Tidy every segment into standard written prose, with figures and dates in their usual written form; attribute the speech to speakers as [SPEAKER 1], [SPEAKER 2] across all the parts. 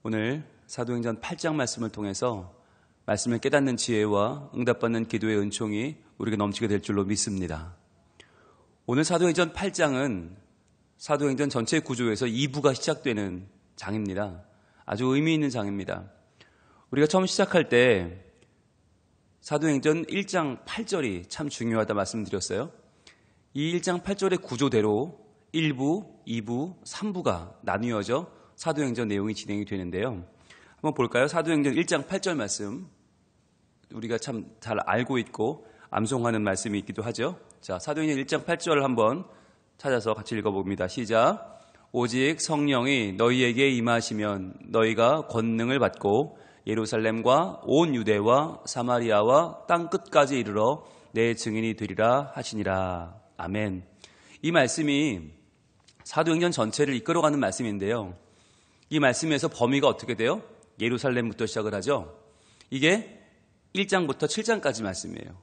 [SPEAKER 1] 오늘 사도행전 8장 말씀을 통해서 말씀을 깨닫는 지혜와 응답받는 기도의 은총이 우리에게 넘치게 될 줄로 믿습니다. 오늘 사도행전 8장은 사도행전 전체 구조에서 2부가 시작되는 장입니다. 아주 의미 있는 장입니다. 우리가 처음 시작할 때 사도행전 1장 8절이 참 중요하다 말씀드렸어요. 이 1장 8절의 구조대로 1부, 2부, 3부가 나뉘어져 사도행전 내용이 진행이 되는데요. 한번 볼까요? 사도행전 1장 8절 말씀, 우리가 참 잘 알고 있고 암송하는 말씀이 있기도 하죠. 자, 사도행전 1장 8절을 한번 찾아서 같이 읽어봅니다. 시작. 오직 성령이 너희에게 임하시면 너희가 권능을 받고 예루살렘과 온 유대와 사마리아와 땅 끝까지 이르러 내 증인이 되리라 하시니라. 아멘. 이 말씀이 사도행전 전체를 이끌어가는 말씀인데요. 이 말씀에서 범위가 어떻게 돼요? 예루살렘부터 시작을 하죠. 이게 1장부터 7장까지 말씀이에요.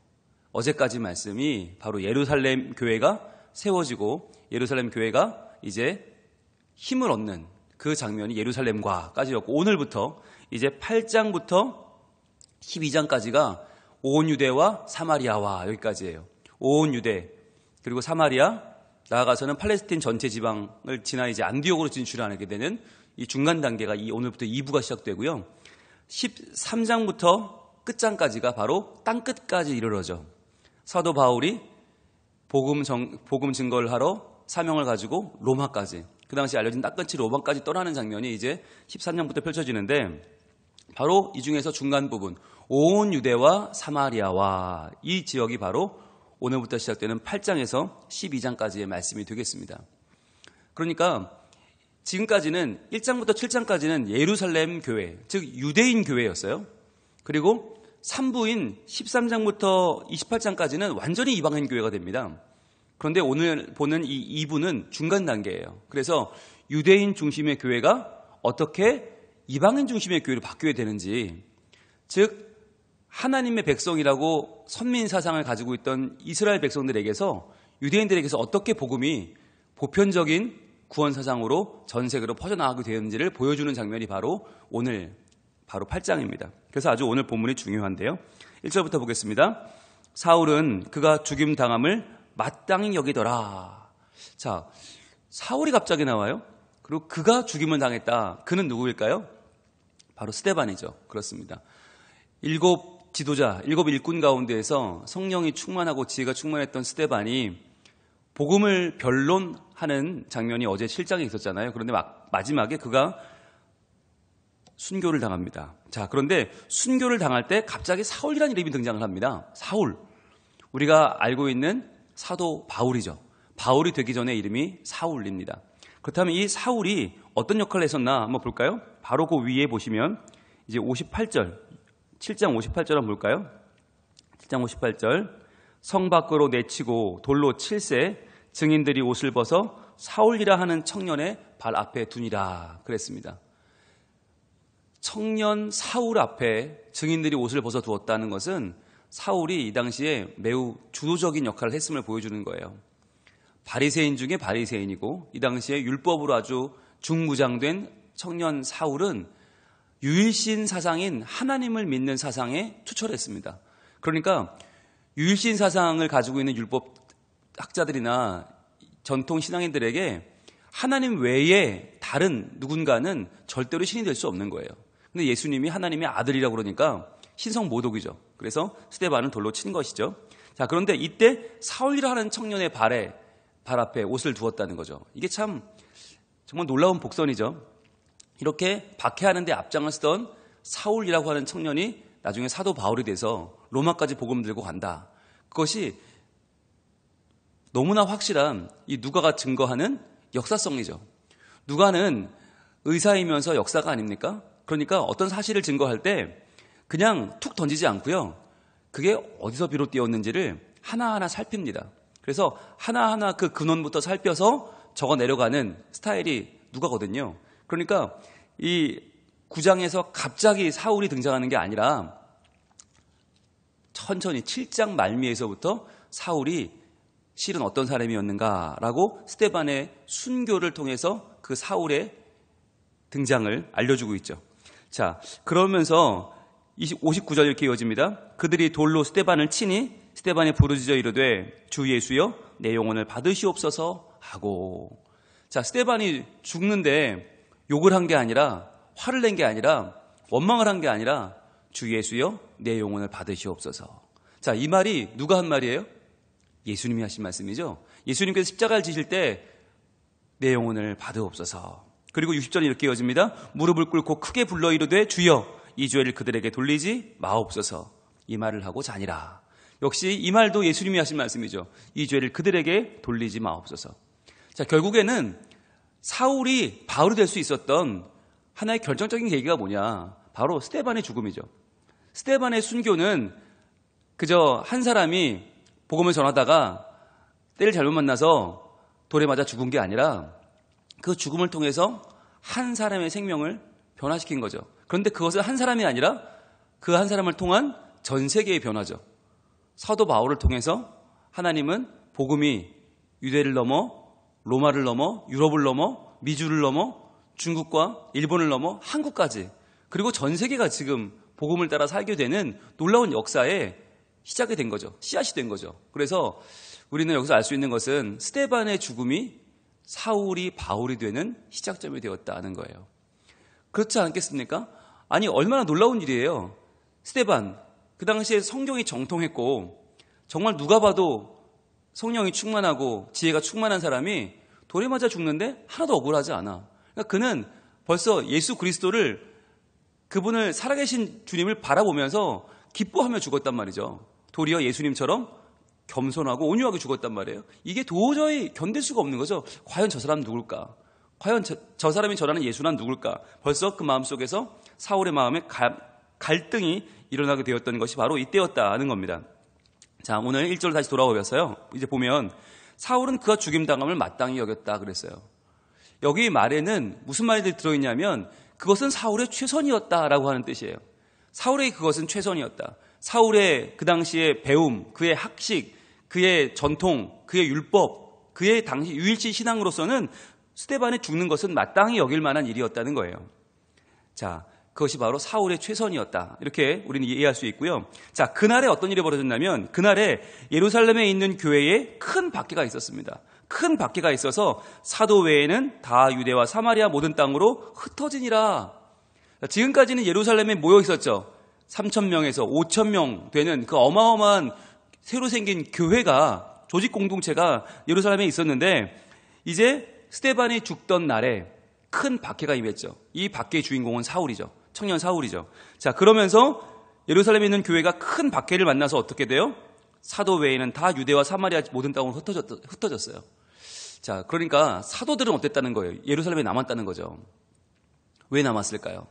[SPEAKER 1] 어제까지 말씀이 바로 예루살렘 교회가 세워지고 예루살렘 교회가 이제 힘을 얻는 그 장면이 예루살렘과까지였고, 오늘부터 이제 8장부터 12장까지가 온 유대와 사마리아와 여기까지예요. 온 유대 그리고 사마리아, 나아가서는 팔레스틴 전체 지방을 지나 이제 안디옥으로 진출하게 되는 이 중간 단계가 오늘부터 2부가 시작되고요. 13장부터 끝장까지가 바로 땅 끝까지 이르러져 사도 바울이 복음 증거를 하러 사명을 가지고 로마까지, 그 당시 알려진 땅끝이 로마까지 떠나는 장면이 이제 13장부터 펼쳐지는데, 바로 이 중에서 중간 부분 온 유대와 사마리아와 이 지역이 바로 오늘부터 시작되는 8장에서 12장까지의 말씀이 되겠습니다. 그러니까 지금까지는 1장부터 7장까지는 예루살렘 교회, 즉 유대인 교회였어요. 그리고 3부인 13장부터 28장까지는 완전히 이방인 교회가 됩니다. 그런데 오늘 보는 이 2부는 중간 단계예요. 그래서 유대인 중심의 교회가 어떻게 이방인 중심의 교회로 바뀌어야 되는지, 즉 하나님의 백성이라고 선민 사상을 가지고 있던 이스라엘 백성들에게서, 유대인들에게서 어떻게 복음이 보편적인 구원 사상으로 전 세계로 퍼져나가게 되는지를 보여주는 장면이 바로 오늘 바로 8장입니다. 그래서 아주 오늘 본문이 중요한데요. 1절부터 보겠습니다. 사울은 그가 죽임 당함을 마땅히 여기더라. 자, 사울이 갑자기 나와요. 그리고 그가 죽임을 당했다. 그는 누구일까요? 바로 스데반이죠. 그렇습니다. 7 지도자, 7 일꾼 가운데에서 성령이 충만하고 지혜가 충만했던 스데반이 복음을 변론하는 장면이 어제 7장에 있었잖아요. 그런데 마지막에 그가 순교를 당합니다. 자, 그런데 순교를 당할 때 갑자기 사울이라는 이름이 등장을 합니다. 사울. 우리가 알고 있는 사도 바울이죠. 바울이 되기 전에 이름이 사울입니다. 그렇다면 이 사울이 어떤 역할을 했었나 한번 볼까요? 바로 그 위에 보시면 이제 58절, 7장 58절 한번 볼까요? 7장 58절. 성 밖으로 내치고 돌로 칠세 증인들이 옷을 벗어 사울이라 하는 청년의 발 앞에 두니라 그랬습니다. 청년 사울 앞에 증인들이 옷을 벗어 두었다는 것은 사울이 이 당시에 매우 주도적인 역할을 했음을 보여주는 거예요. 바리새인 중에 바리새인이고 이 당시에 율법으로 아주 중무장된 청년 사울은 유일신 사상인 하나님을 믿는 사상에 투철했습니다. 그러니까 유일신 사상을 가지고 있는 율법 학자들이나 전통 신앙인들에게 하나님 외에 다른 누군가는 절대로 신이 될 수 없는 거예요. 근데 예수님이 하나님의 아들이라고 그러니까 신성 모독이죠. 그래서 스데반을 돌로 친 것이죠. 자, 그런데 이때 사울이라 하는 청년의 발 앞에 옷을 두었다는 거죠. 이게 참 정말 놀라운 복선이죠. 이렇게 박해하는 데 앞장을 쓰던 사울이라고 하는 청년이 나중에 사도 바울이 돼서 로마까지 복음 들고 간다. 그것이 너무나 확실한 이 누가가 증거하는 역사성이죠. 누가는 의사이면서 역사가 아닙니까? 그러니까 어떤 사실을 증거할 때 그냥 툭 던지지 않고요. 그게 어디서 비롯되었는지를 하나하나 살핍니다. 그래서 하나하나 그 근원부터 살펴서 적어 내려가는 스타일이 누가거든요. 그러니까 이 9장에서 갑자기 사울이 등장하는 게 아니라 천천히 7장 말미에서부터 사울이 실은 어떤 사람이었는가라고 스데반의 순교를 통해서 그 사울의 등장을 알려주고 있죠. 자, 그러면서 59절 이렇게 이어집니다. 그들이 돌로 스데반을 치니 스데반이 부르짖어 이르되 주 예수여 내 영혼을 받으시옵소서 하고. 자, 스데반이 죽는데 욕을 한 게 아니라, 화를 낸 게 아니라, 원망을 한 게 아니라 주 예수여 내 영혼을 받으시옵소서. 자, 이 말이 누가 한 말이에요? 예수님이 하신 말씀이죠. 예수님께서 십자가를 지실 때 내 영혼을 받으옵소서. 그리고 60절이 이렇게 이어집니다. 무릎을 꿇고 크게 불러 이르되 주여 이 죄를 그들에게 돌리지 마옵소서. 이 말을 하고 자니라. 역시 이 말도 예수님이 하신 말씀이죠. 이 죄를 그들에게 돌리지 마옵소서. 자, 결국에는 사울이 바울이 될 수 있었던 하나의 결정적인 계기가 뭐냐? 바로 스데반의 죽음이죠. 스데반의 순교는 그저 한 사람이 복음을 전하다가 때를 잘못 만나서 돌에 맞아 죽은 게 아니라 그 죽음을 통해서 한 사람의 생명을 변화시킨 거죠. 그런데 그것은 한 사람이 아니라 그 한 사람을 통한 전 세계의 변화죠. 사도 바울을 통해서 하나님은 복음이 유대를 넘어 로마를 넘어 유럽을 넘어 미주를 넘어 중국과 일본을 넘어 한국까지, 그리고 전 세계가 지금 복음을 따라 살게 되는 놀라운 역사에 시작이 된 거죠. 씨앗이 된 거죠. 그래서 우리는 여기서 알 수 있는 것은 스데반의 죽음이 사울이 바울이 되는 시작점이 되었다는 거예요. 그렇지 않겠습니까? 아니, 얼마나 놀라운 일이에요. 스데반, 그 당시에 성경이 정통했고 정말 누가 봐도 성령이 충만하고 지혜가 충만한 사람이 돌에 맞아 죽는데 하나도 억울하지 않아. 그러니까 그는 벌써 예수 그리스도를, 그분을 살아계신 주님을 바라보면서 기뻐하며 죽었단 말이죠. 도리어 예수님처럼 겸손하고 온유하게 죽었단 말이에요. 이게 도저히 견딜 수가 없는 거죠. 과연 저 사람 누굴까? 과연 저 사람이 전하는 예수는 누굴까? 벌써 그 마음속에서 사울의 마음에 갈등이 일어나게 되었던 것이 바로 이때였다는 겁니다. 자, 오늘 1절 다시 돌아오면서요. 이제 보면 사울은 그가 죽임당함을 마땅히 여겼다 그랬어요. 여기 말에는 무슨 말이 들어있냐면 그것은 사울의 최선이었다라고 하는 뜻이에요. 사울의 그것은 최선이었다. 사울의 그 당시의 배움, 그의 학식, 그의 전통, 그의 율법, 그의 당시 유일시 신앙으로서는 스데반이 죽는 것은 마땅히 여길 만한 일이었다는 거예요. 자, 그것이 바로 사울의 최선이었다. 이렇게 우리는 이해할 수 있고요. 자, 그날에 어떤 일이 벌어졌냐면 그날에 예루살렘에 있는 교회에 큰 박해가 있었습니다. 큰 박해가 있어서 사도 외에는 다 유대와 사마리아 모든 땅으로 흩어지니라. 지금까지는 예루살렘에 모여 있었죠. 3,000명에서 5,000명 되는 그 어마어마한 새로 생긴 교회가, 조직 공동체가 예루살렘에 있었는데 이제 스데반이 죽던 날에 큰 박해가 임했죠. 이 박해의 주인공은 사울이죠. 청년 사울이죠. 자, 그러면서 예루살렘에 있는 교회가 큰 박해를 만나서 어떻게 돼요? 사도 외에는 다 유대와 사마리아 모든 땅으로 흩어졌어요. 자, 그러니까 사도들은 어땠다는 거예요? 예루살렘에 남았다는 거죠. 왜 남았을까요?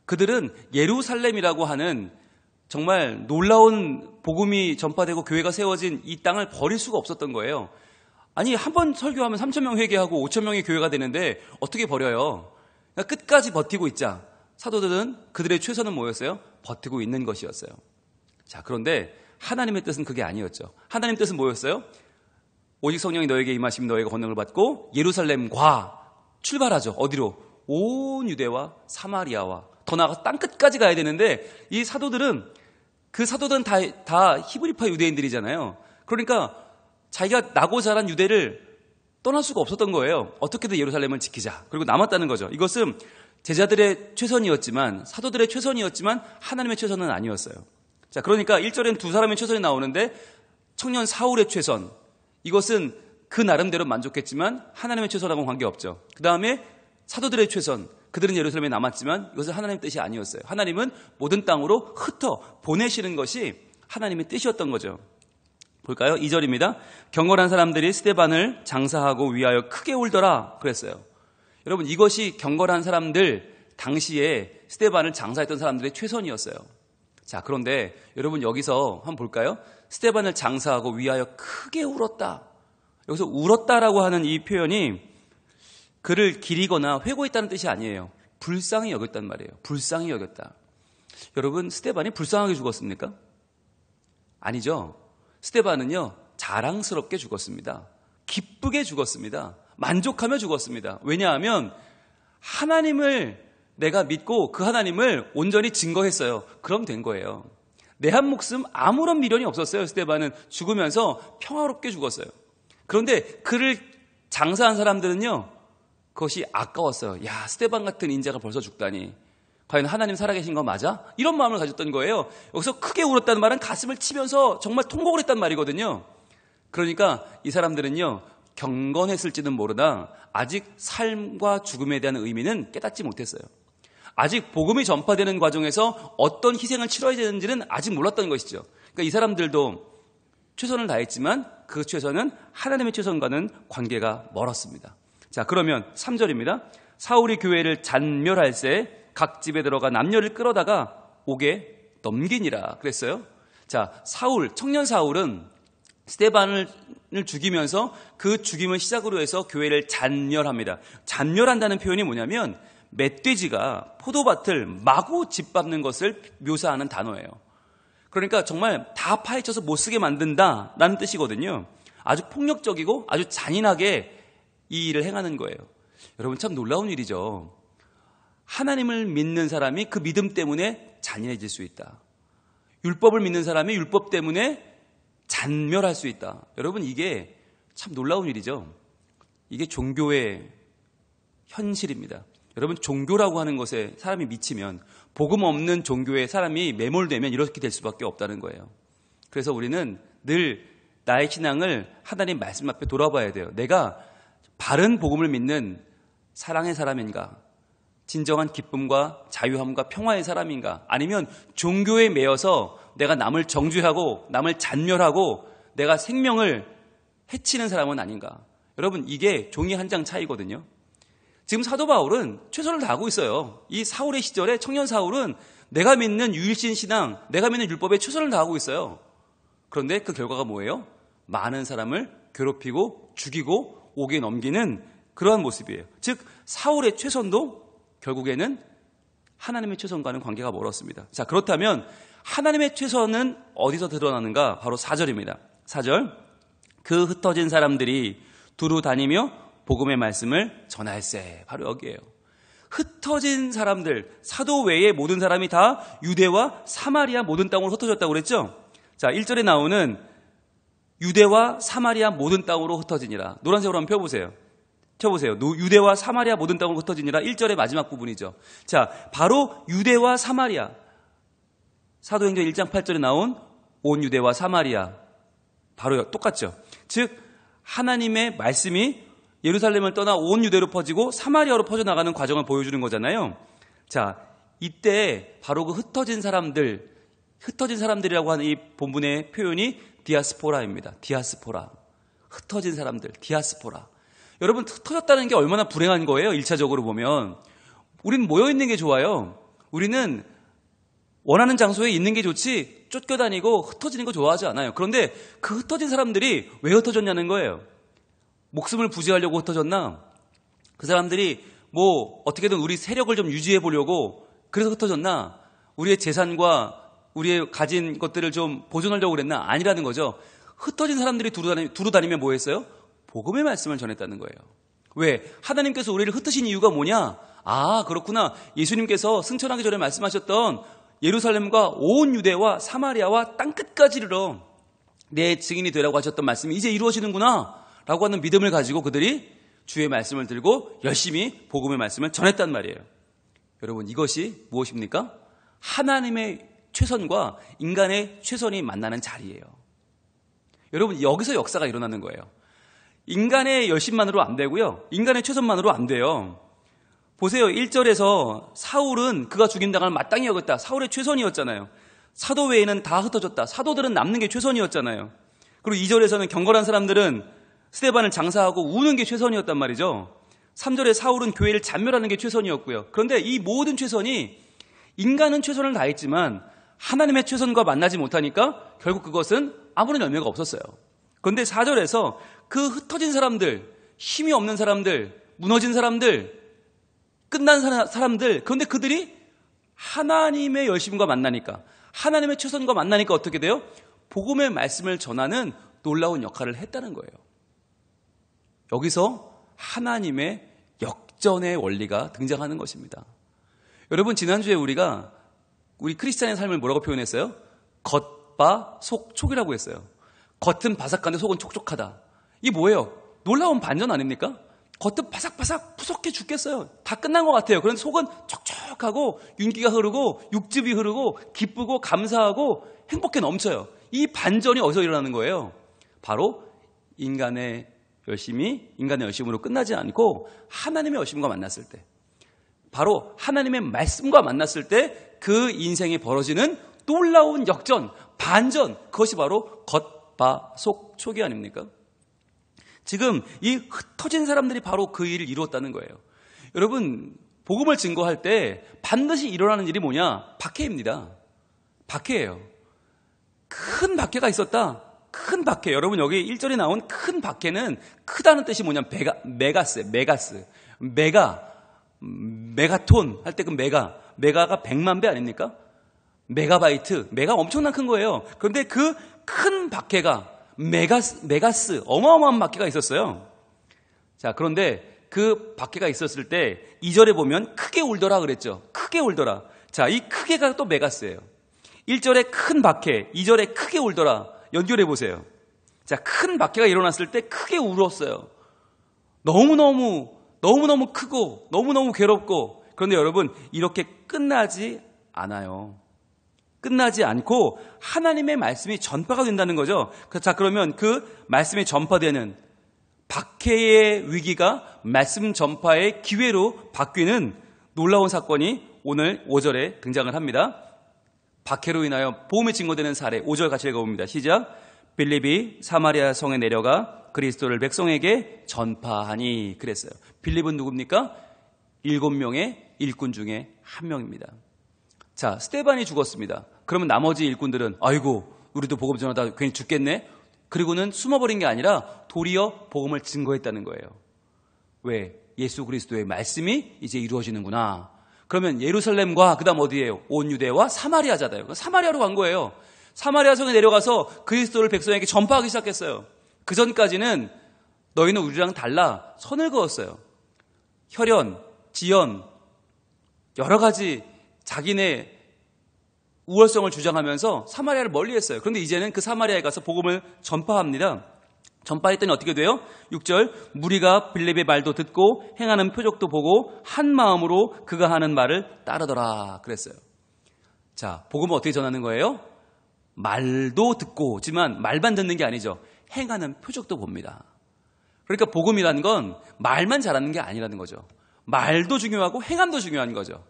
[SPEAKER 1] 그들은 예루살렘이라고 하는 정말 놀라운 복음이 전파되고 교회가 세워진 이 땅을 버릴 수가 없었던 거예요. 아니, 한 번 설교하면 3,000명 회개하고 5,000명의 교회가 되는데 어떻게 버려요? 그러니까 끝까지 버티고 있자. 사도들은 그들의 최선은 뭐였어요? 버티고 있는 것이었어요. 자, 그런데 하나님의 뜻은 그게 아니었죠. 하나님의 뜻은 뭐였어요? 오직 성령이 너에게 임하시면 너희가 권능을 받고 예루살렘과 출발하죠. 어디로? 온 유대와 사마리아와 더 나아가서 땅끝까지 가야 되는데 이 사도들은, 그 사도들은 다 히브리파 유대인들이잖아요. 그러니까 자기가 나고 자란 유대를 떠날 수가 없었던 거예요. 어떻게든 예루살렘을 지키자. 그리고 남았다는 거죠. 이것은 제자들의 최선이었지만, 사도들의 최선이었지만 하나님의 최선은 아니었어요. 자, 그러니까 1절엔 두 사람의 최선이 나오는데 청년 사울의 최선, 이것은 그 나름대로 만족했지만 하나님의 최선하고는 관계없죠. 그 다음에 사도들의 최선, 그들은 예루살렘에 남았지만 이것은 하나님의 뜻이 아니었어요. 하나님은 모든 땅으로 흩어 보내시는 것이 하나님의 뜻이었던 거죠. 볼까요? 2절입니다. 경건한 사람들이 스데반을 장사하고 위하여 크게 울더라 그랬어요. 여러분, 이것이 경건한 사람들, 당시에 스데반을 장사했던 사람들의 최선이었어요. 자, 그런데 여러분 여기서 한번 볼까요? 스데반을 장사하고 위하여 크게 울었다. 여기서 울었다라고 하는 이 표현이 그를 기리거나 회고했다는 뜻이 아니에요. 불쌍히 여겼단 말이에요. 불쌍히 여겼다. 여러분, 스데반이 불쌍하게 죽었습니까? 아니죠. 스데반은요, 자랑스럽게 죽었습니다. 기쁘게 죽었습니다. 만족하며 죽었습니다. 왜냐하면 하나님을 내가 믿고 그 하나님을 온전히 증거했어요. 그럼 된 거예요. 내 한 목숨 아무런 미련이 없었어요. 스데반은 죽으면서 평화롭게 죽었어요. 그런데 그를 장사한 사람들은요, 그것이 아까웠어요. 야, 스데반 같은 인자가 벌써 죽다니. 과연 하나님 살아계신 거 맞아? 이런 마음을 가졌던 거예요. 여기서 크게 울었다는 말은 가슴을 치면서 정말 통곡을 했단 말이거든요. 그러니까 이 사람들은요, 경건했을지는 모르나 아직 삶과 죽음에 대한 의미는 깨닫지 못했어요. 아직 복음이 전파되는 과정에서 어떤 희생을 치러야 되는지는 아직 몰랐던 것이죠. 그러니까 이 사람들도 최선을 다했지만 그 최선은 하나님의 최선과는 관계가 멀었습니다. 자, 그러면 3절입니다. 사울이 교회를 잔멸할새 각 집에 들어가 남녀를 끌어다가 옥에 넘기니라 그랬어요. 자, 청년 사울은 스데반을 죽이면서 그 죽임을 시작으로 해서 교회를 잔멸합니다. 잔멸한다는 표현이 뭐냐면 멧돼지가 포도밭을 마구 짓밟는 것을 묘사하는 단어예요. 그러니까 정말 다 파헤쳐서 못 쓰게 만든다라는 뜻이거든요. 아주 폭력적이고 아주 잔인하게 이 일을 행하는 거예요. 여러분, 참 놀라운 일이죠. 하나님을 믿는 사람이 그 믿음 때문에 잔인해질 수 있다. 율법을 믿는 사람이 율법 때문에 잔멸할 수 있다. 여러분, 이게 참 놀라운 일이죠. 이게 종교의 현실입니다. 여러분, 종교라고 하는 것에 사람이 미치면, 복음 없는 종교에 사람이 매몰되면 이렇게 될 수밖에 없다는 거예요. 그래서 우리는 늘 나의 신앙을 하나님 말씀 앞에 돌아봐야 돼요. 내가 바른 복음을 믿는 사랑의 사람인가? 진정한 기쁨과 자유함과 평화의 사람인가? 아니면 종교에 매여서 내가 남을 정죄하고 남을 잔멸하고 내가 생명을 해치는 사람은 아닌가? 여러분, 이게 종이 한 장 차이거든요. 지금 사도 바울은 최선을 다하고 있어요. 이 사울의 시절에 청년 사울은 내가 믿는 유일신 신앙, 내가 믿는 율법에 최선을 다하고 있어요. 그런데 그 결과가 뭐예요? 많은 사람을 괴롭히고 죽이고 옥에 넘기는 그러한 모습이에요. 즉 사울의 최선도 결국에는 하나님의 최선과는 관계가 멀었습니다. 자, 그렇다면 하나님의 최선은 어디서 드러나는가? 바로 4절입니다. 4절, 그 흩어진 사람들이 두루 다니며 복음의 말씀을 전할세. 바로 여기에요. 흩어진 사람들, 사도 외의 모든 사람이 다 유대와 사마리아 모든 땅으로 흩어졌다고 그랬죠? 자, 1절에 나오는 유대와 사마리아 모든 땅으로 흩어지니라. 노란색으로 한번 펴보세요. 유대와 사마리아 모든 땅으로 흩어지니라. 1절의 마지막 부분이죠. 자, 바로 유대와 사마리아. 사도행전 1장 8절에 나온 온 유대와 사마리아. 바로 똑같죠. 즉 하나님의 말씀이 예루살렘을 떠나 온 유대로 퍼지고 사마리아로 퍼져나가는 과정을 보여주는 거잖아요. 자, 이때 바로 그 흩어진 사람들이라고 하는 이 본문의 표현이 디아스포라입니다. 디아스포라. 흩어진 사람들, 디아스포라. 여러분, 흩어졌다는 게 얼마나 불행한 거예요. 1차적으로 보면. 우리는 모여있는 게 좋아요. 우리는 원하는 장소에 있는 게 좋지 쫓겨다니고 흩어지는 거 좋아하지 않아요. 그런데 그 흩어진 사람들이 왜 흩어졌냐는 거예요. 목숨을 부지하려고 흩어졌나? 그 사람들이 어떻게든 우리 세력을 좀 유지해 보려고 그래서 흩어졌나? 우리의 재산과 우리의 가진 것들을 좀 보존하려고 그랬나? 아니라는 거죠. 흩어진 사람들이 두루 다니면 뭐 했어요? 복음의 말씀을 전했다는 거예요. 왜? 하나님께서 우리를 흩으신 이유가 뭐냐? 아, 그렇구나. 예수님께서 승천하기 전에 말씀하셨던 예루살렘과 온 유대와 사마리아와 땅끝까지 이르러 내 증인이 되라고 하셨던 말씀이 이제 이루어지는구나 라고 하는 믿음을 가지고 그들이 주의 말씀을 들고 열심히 복음의 말씀을 전했단 말이에요. 여러분, 이것이 무엇입니까? 하나님의 최선과 인간의 최선이 만나는 자리예요. 여러분, 여기서 역사가 일어나는 거예요. 인간의 열심만으로 안 되고요. 인간의 최선만으로 안 돼요. 보세요. 1절에서 사울은 그가 죽임당할 마땅히 여겼다. 사울의 최선이었잖아요. 사도 외에는 다 흩어졌다. 사도들은 남는 게 최선이었잖아요. 그리고 2절에서는 경건한 사람들은 스데반을 장사하고 우는 게 최선이었단 말이죠. 3절에 사울은 교회를 잔멸하는 게 최선이었고요. 그런데 이 모든 최선이 인간은 최선을 다했지만 하나님의 최선과 만나지 못하니까 결국 그것은 아무런 열매가 없었어요. 그런데 4절에서 그 흩어진 사람들, 힘이 없는 사람들, 무너진 사람들, 끝난 사람들, 그런데 그들이 하나님의 열심과 만나니까, 하나님의 최선과 만나니까 어떻게 돼요? 복음의 말씀을 전하는 놀라운 역할을 했다는 거예요. 여기서 하나님의 역전의 원리가 등장하는 것입니다. 여러분, 지난주에 우리 크리스찬의 삶을 뭐라고 표현했어요? 겉바 속촉이라고 했어요. 겉은 바삭한데 속은 촉촉하다. 이게 뭐예요? 놀라운 반전 아닙니까? 겉은 바삭바삭 푸석해 죽겠어요. 다 끝난 것 같아요. 그런데 속은 촉촉하고 윤기가 흐르고 육즙이 흐르고 기쁘고 감사하고 행복해 넘쳐요. 이 반전이 어디서 일어나는 거예요? 바로 인간의 열심으로 끝나지 않고 하나님의 열심과 만났을 때, 바로 하나님의 말씀과 만났을 때 그 인생에 벌어지는 놀라운 역전, 반전, 그것이 바로 겉바속촉이 아닙니까? 지금 이 흩어진 사람들이 바로 그 일을 이루었다는 거예요. 여러분, 복음을 증거할 때 반드시 일어나는 일이 뭐냐? 박해입니다. 박해예요. 큰 박해가 있었다. 큰 박해. 여러분, 여기 1절에 나온 큰 박해는 크다는 뜻이 뭐냐면 메가스. 메가톤 할 때 그 메가가 100만 배 아닙니까? 메가바이트. 메가 엄청난 큰 거예요. 그런데 그 큰 박해가 메가스 어마어마한 박해가 있었어요. 자, 그런데 그 박해가 있었을 때 2절에 보면 크게 울더라 그랬죠. 크게 울더라. 자, 이 크게가 또 메가스예요. 1절에 큰 박해, 2절에 크게 울더라. 연결해 보세요. 자, 큰 박해가 일어났을 때 크게 울었어요. 너무너무 크고 너무너무 괴롭고. 그런데 여러분, 이렇게 끝나지 않아요. 끝나지 않고 하나님의 말씀이 전파가 된다는 거죠. 자, 그러면 그 말씀이 전파되는 박해의 위기가 말씀 전파의 기회로 바뀌는 놀라운 사건이 오늘 5절에 등장을 합니다. 박해로 인하여 복음이 증거되는 사례, 5절 같이 읽어봅니다. 시작. 빌립이 사마리아 성에 내려가 그리스도를 백성에게 전파하니 그랬어요. 빌립은 누굽니까? 7명의 일꾼 중에 한 명입니다. 자, 스데반이 죽었습니다. 그러면 나머지 일꾼들은 아이고, 우리도 복음 전하다 괜히 죽겠네? 그리고는 숨어버린 게 아니라 도리어 복음을 증거했다는 거예요. 왜? 예수 그리스도의 말씀이 이제 이루어지는구나. 그러면 예루살렘과 그다음 어디예요? 온 유대와 사마리아잖아요. 사마리아로 간 거예요. 사마리아 성에 내려가서 그리스도를 백성에게 전파하기 시작했어요. 그 전까지는 너희는 우리랑 달라 선을 그었어요. 혈연, 지연, 여러 가지 자기네 우월성을 주장하면서 사마리아를 멀리했어요. 그런데 이제는 그 사마리아에 가서 복음을 전파합니다. 전파했더니 어떻게 돼요? 6절, 무리가 빌립의 말도 듣고 행하는 표적도 보고 한 마음으로 그가 하는 말을 따르더라 그랬어요. 자, 복음을 어떻게 전하는 거예요? 말도 듣고지만 말만 듣는 게 아니죠. 행하는 표적도 봅니다. 그러니까 복음이라는 건 말만 잘하는 게 아니라는 거죠. 말도 중요하고 행함도 중요한 거죠.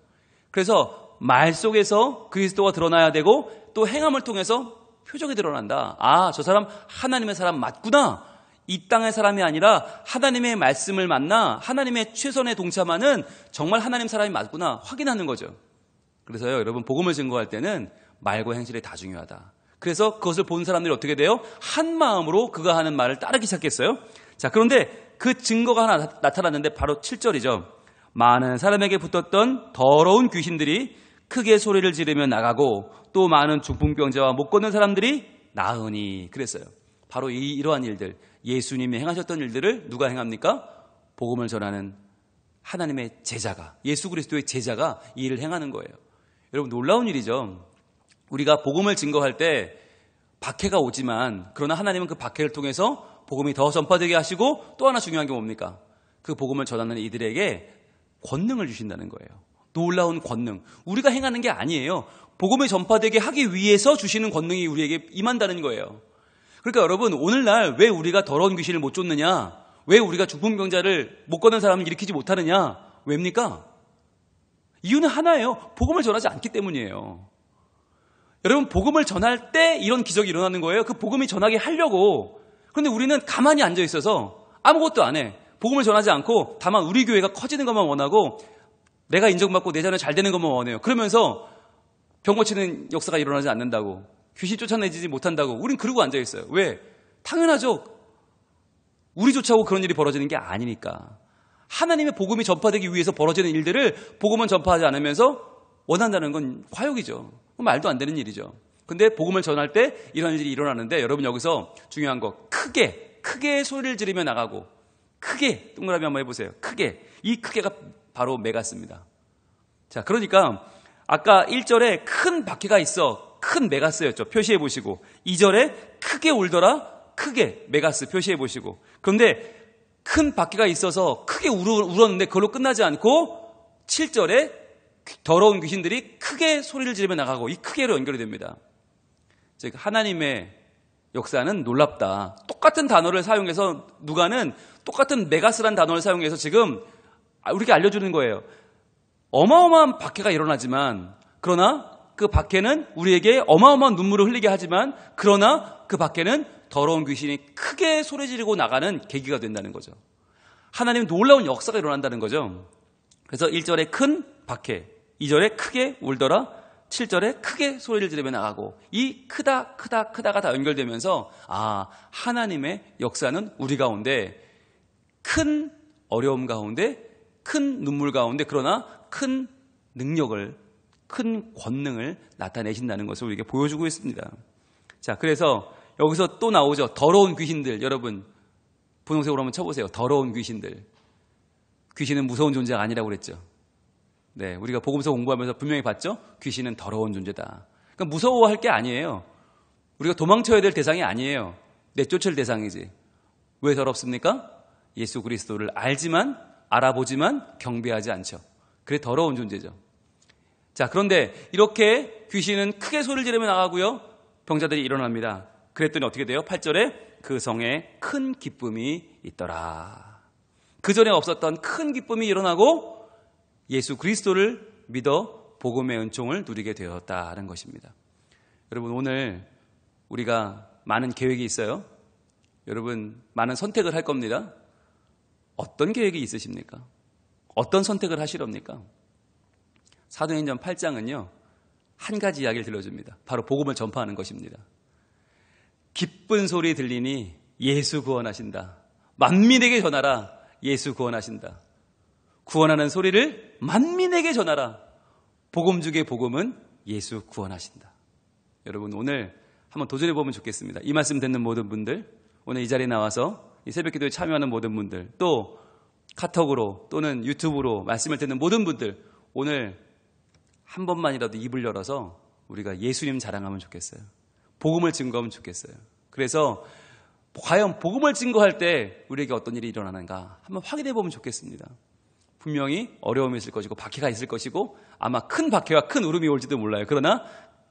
[SPEAKER 1] 그래서 말 속에서 그리스도가 드러나야 되고 또 행함을 통해서 표적이 드러난다. 아, 저 사람 하나님의 사람 맞구나. 이 땅의 사람이 아니라 하나님의 말씀을 만나 하나님의 최선에 동참하는 정말 하나님 사람이 맞구나 확인하는 거죠. 그래서요, 여러분, 복음을 증거할 때는 말과 행실이 다 중요하다. 그래서 그것을 본 사람들이 어떻게 돼요? 한 마음으로 그가 하는 말을 따르기 시작했어요. 자, 그런데 그 증거가 하나 나타났는데 바로 7절이죠. 많은 사람에게 붙었던 더러운 귀신들이 크게 소리를 지르며 나가고 또 많은 중풍병자와 못 걷는 사람들이 나으니 그랬어요. 바로 이러한 일들, 예수님이 행하셨던 일들을 누가 행합니까? 복음을 전하는 하나님의 제자가, 예수 그리스도의 제자가 이 일을 행하는 거예요. 여러분, 놀라운 일이죠. 우리가 복음을 증거할 때 박해가 오지만 그러나 하나님은 그 박해를 통해서 복음이 더 전파되게 하시고 또 하나 중요한 게 뭡니까? 그 복음을 전하는 이들에게 권능을 주신다는 거예요. 놀라운 권능. 우리가 행하는 게 아니에요. 복음이 전파되게 하기 위해서 주시는 권능이 우리에게 임한다는 거예요. 그러니까 여러분, 오늘날 왜 우리가 더러운 귀신을 못 쫓느냐? 왜 우리가 중풍병자를 못 걷는 사람을 일으키지 못하느냐? 왜입니까? 이유는 하나예요. 복음을 전하지 않기 때문이에요. 여러분, 복음을 전할 때 이런 기적이 일어나는 거예요. 그 복음이 전하게 하려고. 그런데 우리는 가만히 앉아 있어서 아무것도 안 해. 복음을 전하지 않고 다만 우리 교회가 커지는 것만 원하고 내가 인정받고 내 자녀 잘 되는 것만 원해요. 그러면서 병 고치는 역사가 일어나지 않는다고, 귀신 쫓아내지 못한다고 우린 그러고 앉아 있어요. 왜? 당연하죠. 우리조차고 그런 일이 벌어지는 게 아니니까. 하나님의 복음이 전파되기 위해서 벌어지는 일들을 복음은 전파하지 않으면서 원한다는 건 과욕이죠. 말도 안 되는 일이죠. 근데 복음을 전할 때 이런 일이 일어나는데 여러분, 여기서 중요한 거, 크게 소리를 지르며 나가고, 크게 동그라미 한번 해보세요. 크게. 이 크게가 바로 메가스입니다. 자, 그러니까 아까 1절에 큰 박해가 있어. 큰 메가스였죠. 표시해 보시고. 2절에 크게 울더라. 크게 메가스 표시해 보시고. 그런데 큰 박해가 있어서 크게 울었는데 그걸로 끝나지 않고 7절에 더러운 귀신들이 크게 소리를 지르며 나가고, 이 크게로 연결이 됩니다. 즉 하나님의 역사는 놀랍다. 똑같은 단어를 사용해서 누가는 똑같은 메가스란 단어를 사용해서 지금 우리에게 알려주는 거예요. 어마어마한 박해가 일어나지만, 그러나 그 박해는 우리에게 어마어마한 눈물을 흘리게 하지만, 그러나 그 박해는 더러운 귀신이 크게 소리 지르고 나가는 계기가 된다는 거죠. 하나님은 놀라운 역사가 일어난다는 거죠. 그래서 1절에 큰 박해, 2절에 크게 울더라, 7절에 크게 소리를 지르며 나가고, 이 크다가 다 연결되면서 하나님의 역사는 우리 가운데 큰 어려움 가운데, 큰 눈물 가운데, 그러나 큰 능력을, 큰 권능을 나타내신다는 것을 우리에게 보여주고 있습니다. 자, 그래서 여기서 또 나오죠. 더러운 귀신들. 여러분 분홍색으로 한번 쳐보세요. 더러운 귀신들. 귀신은 무서운 존재가 아니라고 그랬죠. 네, 우리가 복음서 공부하면서 분명히 봤죠. 귀신은 더러운 존재다. 그러니까 무서워할 게 아니에요. 우리가 도망쳐야 될 대상이 아니에요. 내쫓을 대상이지. 왜 더럽습니까? 예수 그리스도를 알지만, 알아보지만 경배하지 않죠. 그래 더러운 존재죠. 자, 그런데 이렇게 귀신은 크게 소리를 지르며 나가고요, 병자들이 일어납니다. 그랬더니 어떻게 돼요? 8절에 그 성에 큰 기쁨이 있더라. 그 전에 없었던 큰 기쁨이 일어나고 예수 그리스도를 믿어 복음의 은총을 누리게 되었다는 것입니다. 여러분, 오늘 우리가 많은 계획이 있어요. 여러분 많은 선택을 할 겁니다. 어떤 계획이 있으십니까? 어떤 선택을 하시렵니까? 사도행전 8장은요 한 가지 이야기를 들려줍니다. 바로 복음을 전파하는 것입니다. 기쁜 소리 들리니 예수 구원하신다. 만민에게 전하라. 예수 구원하신다. 구원하는 소리를 만민에게 전하라. 복음 중에 복음은 예수 구원하신다. 여러분 오늘 한번 도전해 보면 좋겠습니다. 이 말씀 듣는 모든 분들, 오늘 이 자리에 나와서 이 새벽기도에 참여하는 모든 분들, 또 카톡으로 또는 유튜브로 말씀을 듣는 모든 분들, 오늘 한 번만이라도 입을 열어서 우리가 예수님 자랑하면 좋겠어요. 복음을 증거하면 좋겠어요. 그래서 과연 복음을 증거할 때 우리에게 어떤 일이 일어나는가 한번 확인해 보면 좋겠습니다. 분명히 어려움이 있을 것이고 박해가 있을 것이고 아마 큰 박해와 큰 울음이 올지도 몰라요. 그러나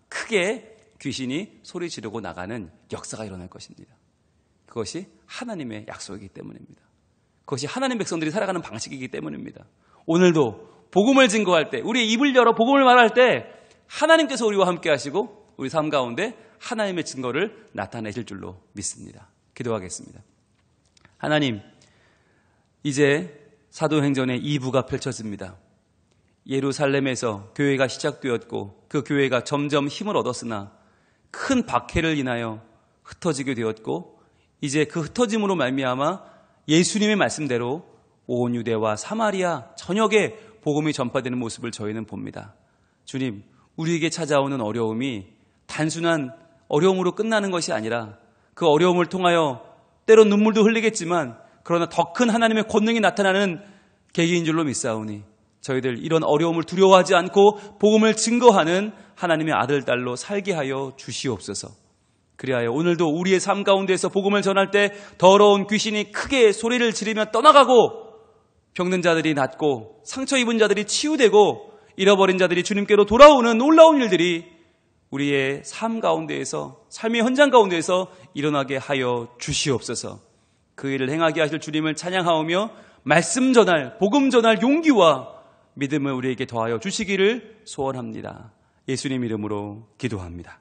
[SPEAKER 1] 크게 귀신이 소리 지르고 나가는 역사가 일어날 것입니다. 그것이 하나님의 약속이기 때문입니다. 그것이 하나님 백성들이 살아가는 방식이기 때문입니다. 오늘도 복음을 증거할 때, 우리의 입을 열어 복음을 말할 때 하나님께서 우리와 함께 하시고 우리 삶 가운데 하나님의 증거를 나타내실 줄로 믿습니다. 기도하겠습니다. 하나님, 이제 사도행전의 2부가 펼쳐집니다. 예루살렘에서 교회가 시작되었고 그 교회가 점점 힘을 얻었으나 큰 박해를 인하여 흩어지게 되었고, 이제 그 흩어짐으로 말미암아 예수님의 말씀대로 온 유대와 사마리아 전역에 복음이 전파되는 모습을 저희는 봅니다. 주님, 우리에게 찾아오는 어려움이 단순한 어려움으로 끝나는 것이 아니라 그 어려움을 통하여 때론 눈물도 흘리겠지만 그러나 더 큰 하나님의 권능이 나타나는 계기인 줄로 믿사오니 저희들 이런 어려움을 두려워하지 않고 복음을 증거하는 하나님의 아들, 딸로 살게 하여 주시옵소서. 그리하여 오늘도 우리의 삶 가운데에서 복음을 전할 때 더러운 귀신이 크게 소리를 지르며 떠나가고 병든 자들이 낫고 상처 입은 자들이 치유되고 잃어버린 자들이 주님께로 돌아오는 놀라운 일들이 우리의 삶 가운데에서, 삶의 현장 가운데에서 일어나게 하여 주시옵소서. 그 일을 행하게 하실 주님을 찬양하오며 말씀 전할, 복음 전할 용기와 믿음을 우리에게 더하여 주시기를 소원합니다. 예수님 이름으로 기도합니다.